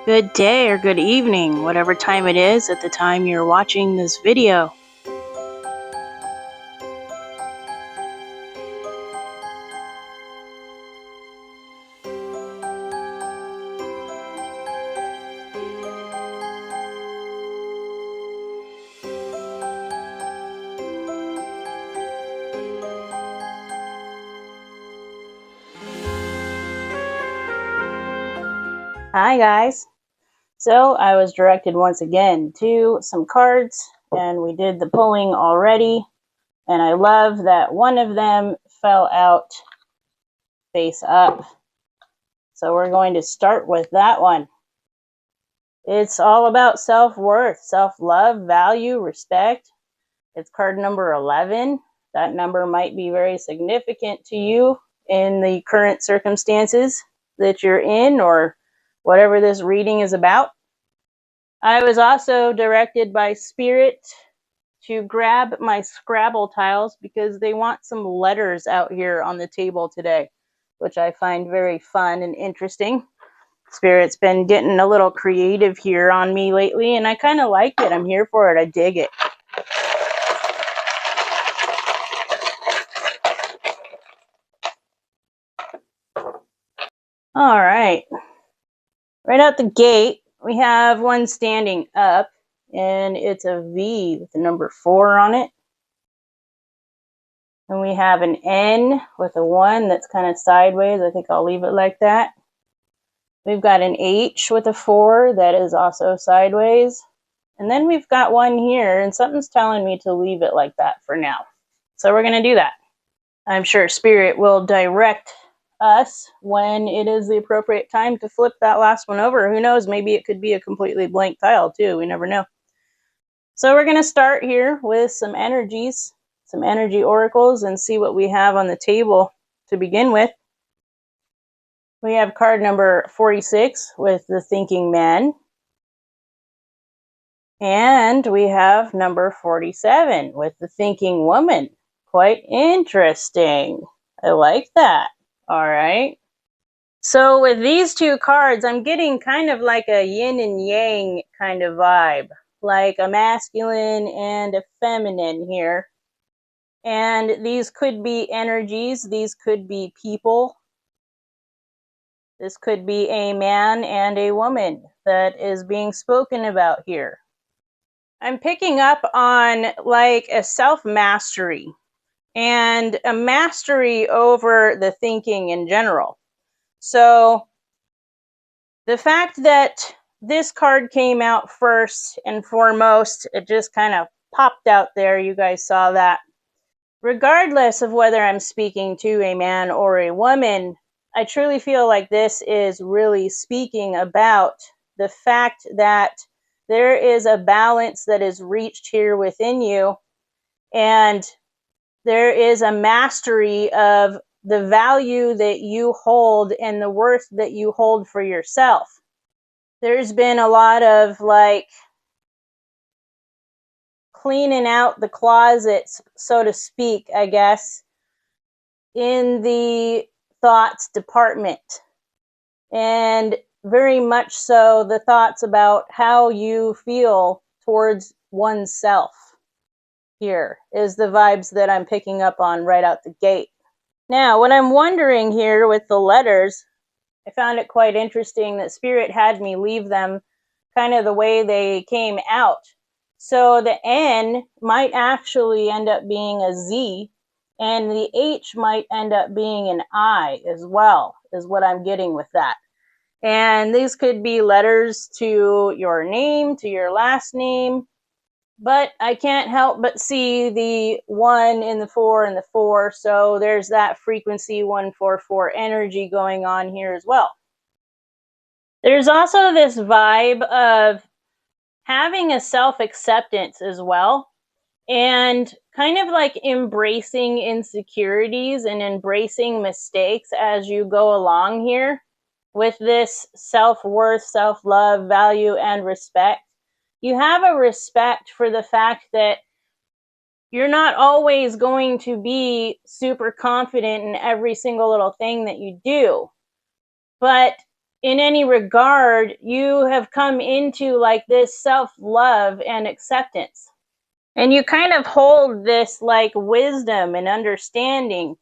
Good day or good evening, whatever time it is at the time you're watching this video. Hi guys. So I was directed once again to some cards and we did the pulling already, and I love that one of them fell out face up. So we're going to start with that one. It's all about self-worth, self-love, value, respect. It's card number 11. That number might be very significant to you in the current circumstances that you're in or whatever this reading is about. I was also directed by Spirit to grab my Scrabble tiles because they want some letters out here on the table today, which I find very fun and interesting. Spirit's been getting a little creative here on me lately, and I kind of like it. I'm here for it. I dig it. All right. Right out the gate, we have one standing up, and it's a V with the number 4 on it. And we have an N with a 1 that's kind of sideways. I think I'll leave it like that. We've got an H with a 4 that is also sideways. And then we've got one here, and something's telling me to leave it like that for now. So we're going to do that. I'm sure Spirit will direct us when it is the appropriate time to flip that last one over. Who knows, maybe it could be a completely blank tile too. We never know. So we're going to start here with some energies, some energy oracles, and see what we have on the table to begin with. We have card number 46 with the thinking man. And we have number 47 with the thinking woman. Quite interesting. I like that. All right. So with these two cards, I'm getting kind of like a yin and yang kind of vibe, like a masculine and a feminine here. And these could be energies. These could be people. This could be a man and a woman that is being spoken about here. I'm picking up on like a self-mastery and a mastery over the thinking in general. So the fact that this card came out first and foremost, it just kind of popped out there. You guys saw that. Regardless of whether I'm speaking to a man or a woman, I truly feel like this is really speaking about the fact that there is a balance that is reached here within you, and there is a mastery of the value that you hold and the worth that you hold for yourself. There's been a lot of like cleaning out the closets, so to speak, I guess, in the thoughts department. And very much so the thoughts about how you feel towards oneself. Here is the vibes that I'm picking up on right out the gate. Now, what I'm wondering here with the letters, I found it quite interesting that Spirit had me leave them kind of the way they came out. So the N might actually end up being a Z, and the H might end up being an I as well, is what I'm getting with that. And these could be letters to your name, to your last name, but I can't help but see the 1 in the 4 and the 4, so there's that frequency 144 energy going on here as well. There's also this vibe of having a self-acceptance as well, and kind of like embracing insecurities and embracing mistakes as you go along here with this self-worth, self-love, value, and respect. You have a respect for the fact that you're not always going to be super confident in every single little thing that you do. But in any regard, you have come into like this self-love and acceptance. And you kind of hold this like wisdom and understanding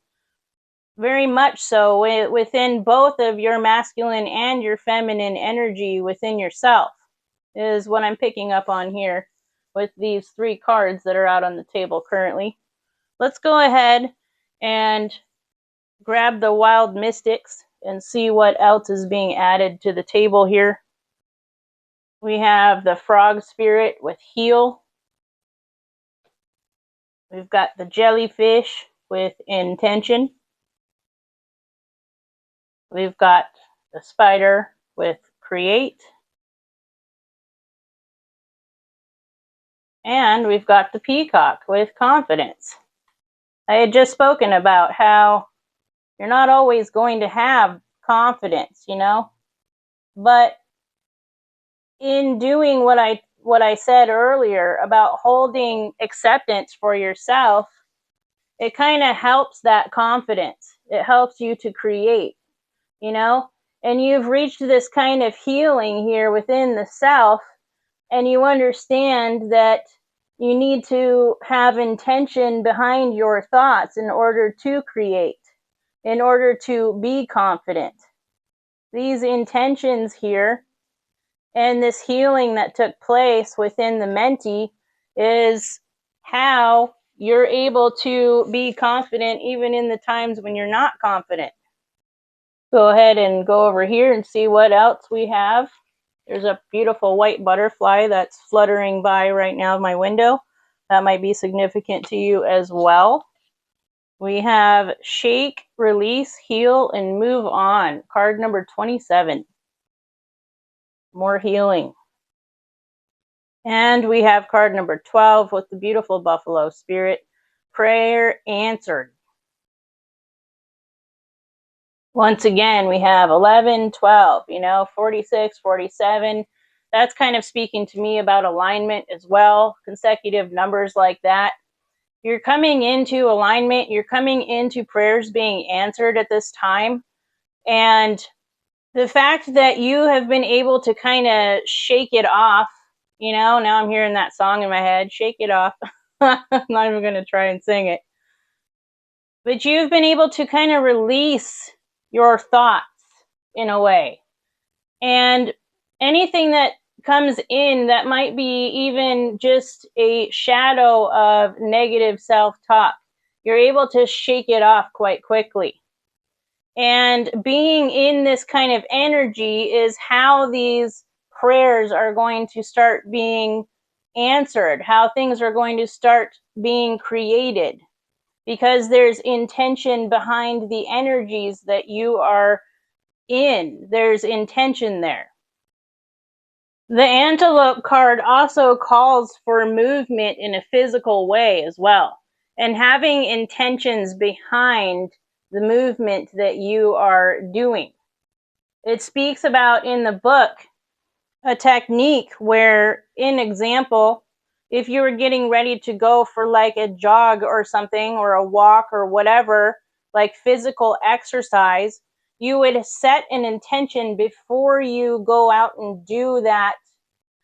very much so within both of your masculine and your feminine energy within yourself, is what I'm picking up on here with these 3 cards that are out on the table currently. Let's go ahead and grab the Wild Mystics and see what else is being added to the table here. We have the Frog Spirit with Heal. We've got the Jellyfish with Intention. We've got the Spider with Create. And we've got the Peacock with Confidence. I had just spoken about how you're not always going to have confidence, you know, but in doing what I said earlier about holding acceptance for yourself, it kind of helps that confidence. It helps you to create, you know, and you've reached this kind of healing here within the self, and you understand that you need to have intention behind your thoughts in order to create, in order to be confident. These intentions here and this healing that took place within the mentee is how you're able to be confident even in the times when you're not confident. Go ahead and go over here and see what else we have. There's a beautiful white butterfly that's fluttering by right now in my window. That might be significant to you as well. We have Shake, Release, Heal, and Move On. Card number 27. More healing. And we have card number 12 with the beautiful buffalo spirit. Prayer answered. Once again, we have 11, 12, 46, 47. That's kind of speaking to me about alignment as well. Consecutive numbers like that. You're coming into alignment. You're coming into prayers being answered at this time. And the fact that you have been able to kind of shake it off, now I'm hearing that song in my head, Shake It Off. I'm not even going to try and sing it. But you've been able to kind of release your thoughts in a way. And anything that comes in that might be even just a shadow of negative self-talk, you're able to shake it off quite quickly. And being in this kind of energy is how these prayers are going to start being answered, how things are going to start being created, because there's intention behind the energies that you are in. There's intention there. The antelope card also calls for movement in a physical way as well, and having intentions behind the movement that you are doing. It speaks about in the book a technique where, in example, if you were getting ready to go for like a jog or something, or a walk or whatever, like physical exercise, you would set an intention before you go out and do that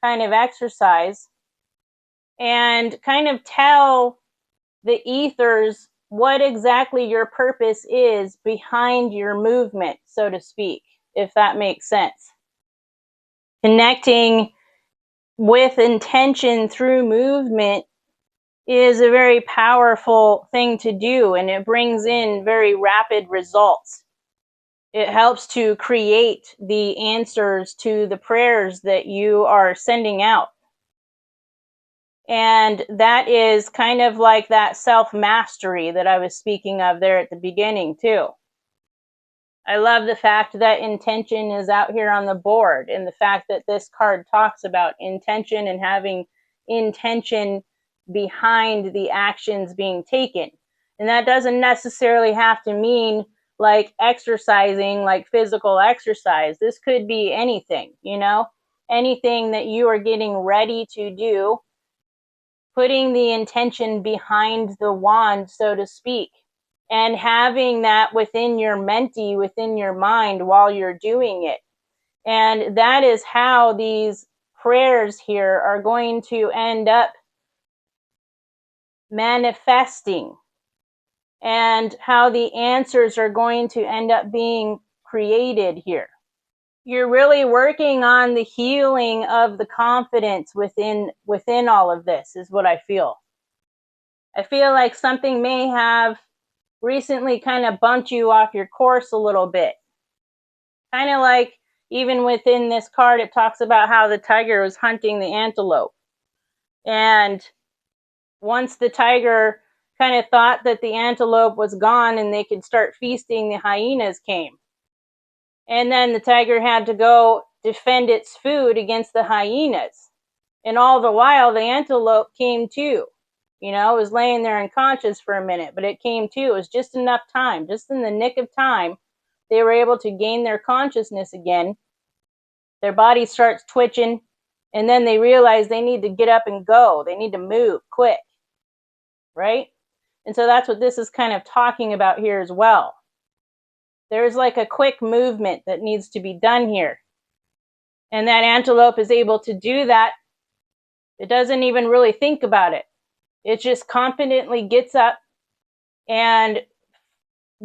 kind of exercise, and kind of tell the ethers what exactly your purpose is behind your movement, so to speak, if that makes sense. Connecting with intention through movement is a very powerful thing to do, and it brings in very rapid results. It helps to create the answers to the prayers that you are sending out. And that is kind of like that self-mastery that I was speaking of there at the beginning too. I love the fact that intention is out here on the board, and the fact that this card talks about intention and having intention behind the actions being taken. And that doesn't necessarily have to mean like exercising, like physical exercise. This could be anything, anything that you are getting ready to do, putting the intention behind the wand, so to speak, and having that within your mentee, within your mind while you're doing it. And that is how these prayers here are going to end up manifesting, and how the answers are going to end up being created here. You're really working on the healing of the confidence within all of this, is what I feel. I feel like something may have recently kind of bumped you off your course a little bit. Kind of like, even within this card, it talks about how the tiger was hunting the antelope. And once the tiger kind of thought that the antelope was gone and they could start feasting, the hyenas came. And then the tiger had to go defend its food against the hyenas. And all the while, the antelope came to. You know, it was laying there unconscious for a minute, but it came to. It was just enough time, just in the nick of time, they were able to gain their consciousness again. Their body starts twitching, and then they realize they need to get up and go. They need to move quick, right? And so that's what this is kind of talking about here as well. There's like a quick movement that needs to be done here. And that antelope is able to do that. It doesn't even really think about it. It just confidently gets up and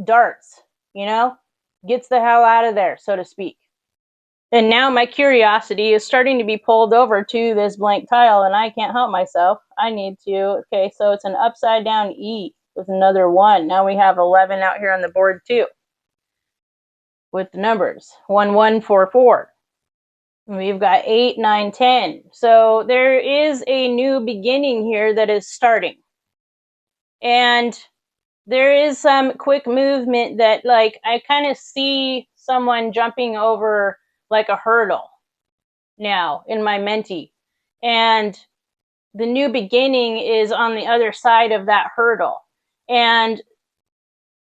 darts, you know, gets the hell out of there, so to speak. And now my curiosity is starting to be pulled over to this blank tile, and I can't help myself. I need to. Okay, so it's an upside down E with another 1. Now we have 11 out here on the board too, with the numbers 1144. We've got 8, 9, 10. So there is a new beginning here that is starting. And there is some quick movement that, like, I kind of see someone jumping over like a hurdle now in my mentee. And the new beginning is on the other side of that hurdle. And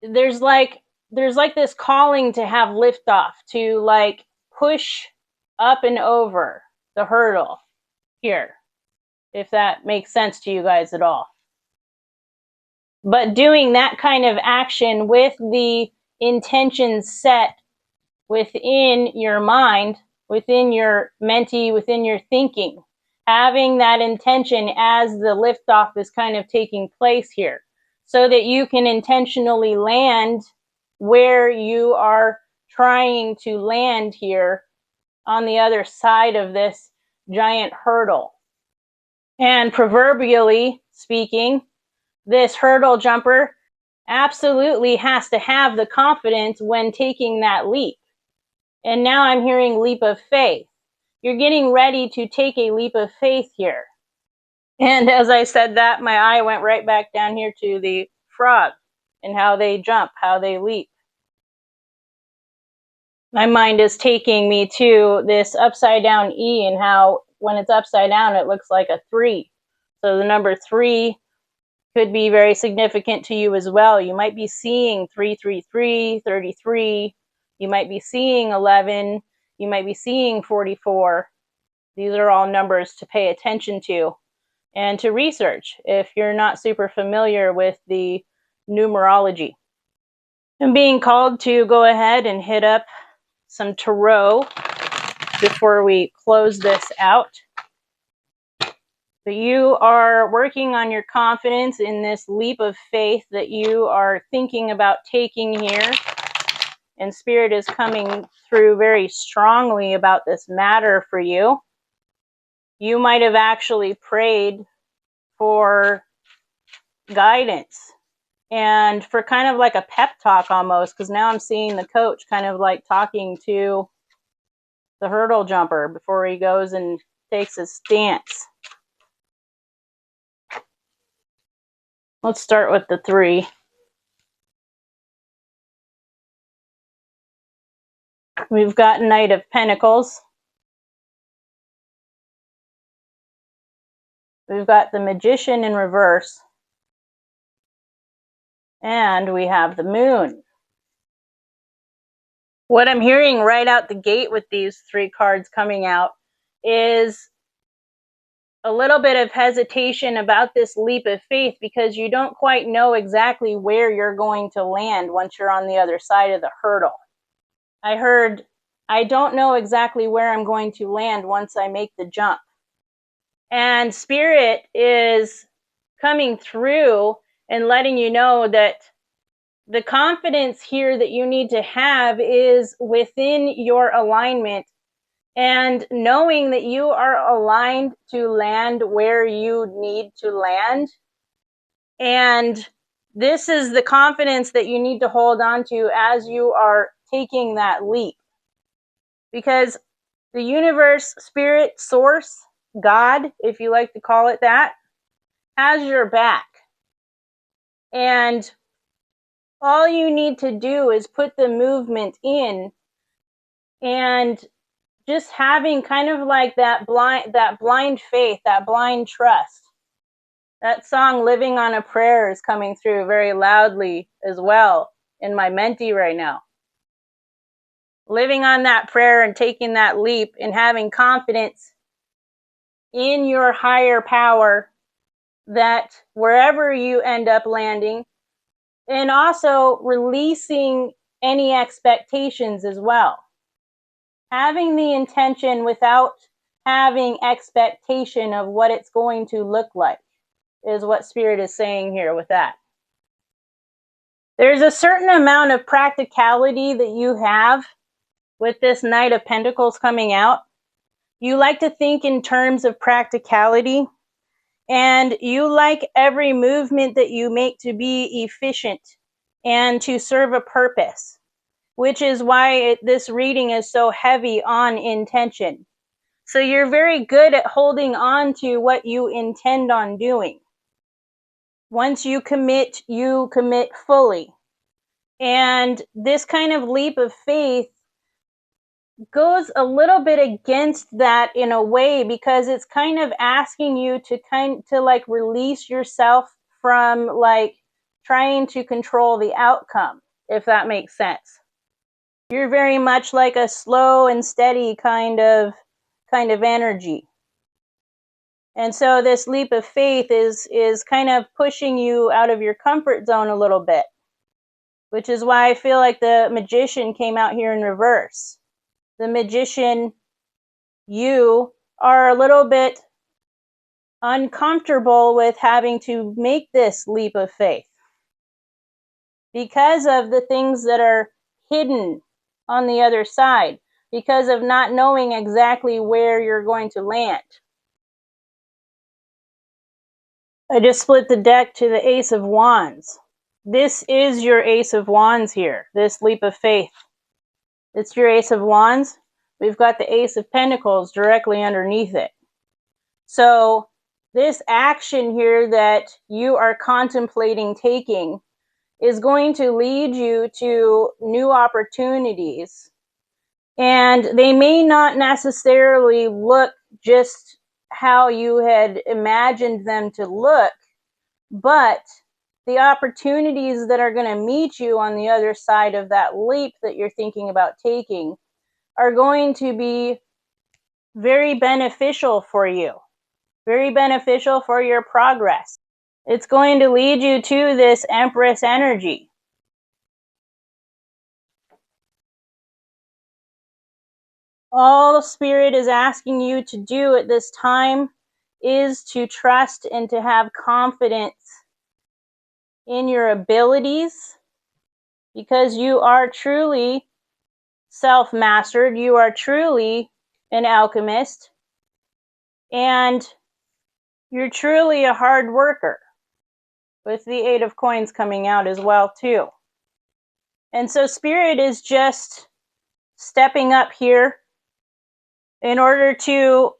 there's like this calling to have liftoff, to like push up and over the hurdle here, if that makes sense to you guys at all. But doing that kind of action with the intention set within your mind, within your mentee, within your thinking, having that intention as the liftoff is kind of taking place here, so that you can intentionally land where you are trying to land here on the other side of this giant hurdle. And proverbially speaking, this hurdle jumper absolutely has to have the confidence when taking that leap. And now I'm hearing leap of faith. You're getting ready to take a leap of faith here. And as I said that, my eye went right back down here to the frog and how they jump, how they leap. My mind is taking me to this upside down E, and how when it's upside down, it looks like a 3. So the number 3 could be very significant to you as well. You might be seeing 333, 33. You might be seeing 11. You might be seeing 44. These are all numbers to pay attention to and to research if you're not super familiar with the numerology. I'm being called to go ahead and hit up some tarot before we close this out. But you are working on your confidence in this leap of faith that you are thinking about taking here. And Spirit is coming through very strongly about this matter for you. You might have actually prayed for guidance and for kind of like a pep talk almost, because now I'm seeing the coach kind of like talking to the hurdle jumper before he goes and takes his stance. Let's start with the 3. We've got Knight of Pentacles. We've got the Magician in reverse. And we have the Moon. What I'm hearing right out the gate with these 3 cards coming out is a little bit of hesitation about this leap of faith, because you don't quite know exactly where you're going to land once you're on the other side of the hurdle. I heard I don't know exactly where I'm going to land once I make the jump. And Spirit is coming through and letting you know that the confidence here that you need to have is within your alignment, and knowing that you are aligned to land where you need to land. And this is the confidence that you need to hold on to as you are taking that leap. Because the universe, spirit, source, God, if you like to call it that, has your back. And all you need to do is put the movement in, and just having kind of like that blind faith, that blind trust. That song Living on a Prayer is coming through very loudly as well in my mentee right now. Living on that prayer and taking that leap and having confidence in your higher power that wherever you end up landing, and also releasing any expectations as well. Having the intention without having expectation of what it's going to look like is what Spirit is saying here with that. There's a certain amount of practicality that you have with this Knight of Pentacles coming out. You like to think in terms of practicality, and you like every movement that you make to be efficient and to serve a purpose, which is why this reading is so heavy on intention. So you're very good at holding on to what you intend on doing. Once you commit fully. And this kind of leap of faith goes a little bit against that in a way, because it's kind of asking you to like release yourself from like trying to control the outcome, if that makes sense. You're very much like a slow and steady kind of energy. And so this leap of faith is kind of pushing you out of your comfort zone a little bit, which is why I feel like the Magician came out here in reverse. The Magician, you are a little bit uncomfortable with having to make this leap of faith because of the things that are hidden on the other side, because of not knowing exactly where you're going to land. I just split the deck to the Ace of Wands. This is your Ace of Wands here, this leap of faith. It's your Ace of Wands. We've got the Ace of Pentacles directly underneath it. So this action here that you are contemplating taking is going to lead you to new opportunities. And they may not necessarily look just how you had imagined them to look, but the opportunities that are going to meet you on the other side of that leap that you're thinking about taking are going to be very beneficial for you, very beneficial for your progress. It's going to lead you to this Empress energy. All Spirit is asking you to do at this time is to trust and to have confidence in your abilities, because you are truly self-mastered. You are truly an alchemist, and you're truly a hard worker, with the Eight of Coins coming out as well too. And so Spirit is just stepping up here in order to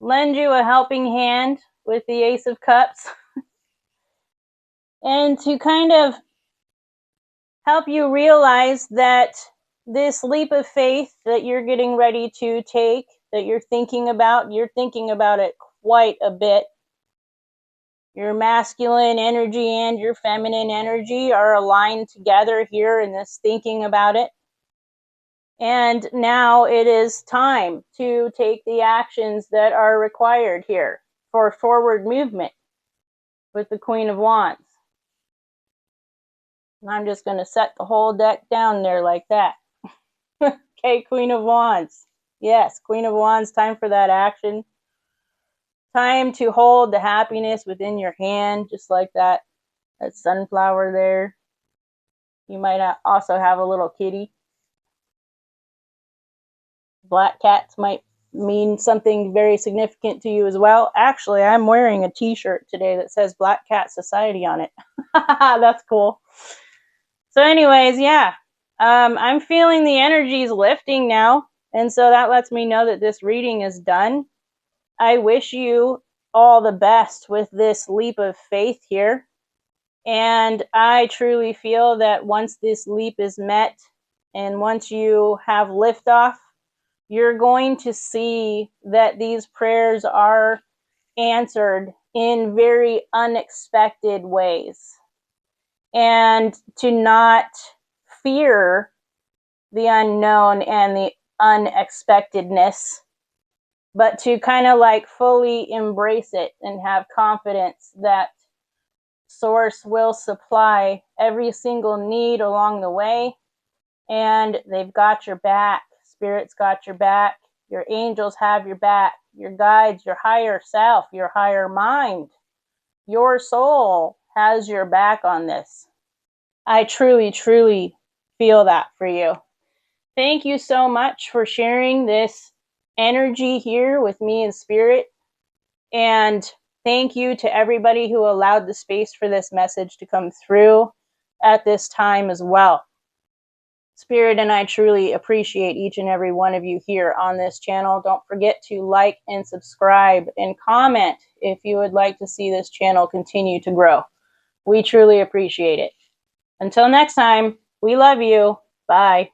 lend you a helping hand with the Ace of Cups and to kind of help you realize that this leap of faith that you're getting ready to take, that you're thinking about it quite a bit. Your masculine energy and your feminine energy are aligned together here in this thinking about it. And now it is time to take the actions that are required here for forward movement with the Queen of Wands. And I'm just going to set the whole deck down there like that. Okay, Queen of Wands. Yes, Queen of Wands, time for that action. Time to hold the happiness within your hand, just like that sunflower there. You might also have a little kitty. Black cats might mean something very significant to you as well. Actually, I'm wearing a t-shirt today that says Black Cat Society on it. That's cool. So anyways, yeah, I'm feeling the energies lifting now. And so that lets me know that this reading is done. I wish you all the best with this leap of faith here. And I truly feel that once this leap is met and once you have liftoff, you're going to see that these prayers are answered in very unexpected ways. And to not fear the unknown and the unexpectedness, but to kind of like fully embrace it and have confidence that Source will supply every single need along the way, and they've got your back. Spirit's got your back. Your angels have your back. Your guides, your higher self, your higher mind, your soul has your back on this. I truly, truly feel that for you. Thank you so much for sharing this energy here with me in spirit. And thank you to everybody who allowed the space for this message to come through at this time as well. Spirit and I truly appreciate each and every one of you here on this channel. Don't forget to like and subscribe and comment if you would like to see this channel continue to grow. We truly appreciate it. Until next time, we love you. Bye.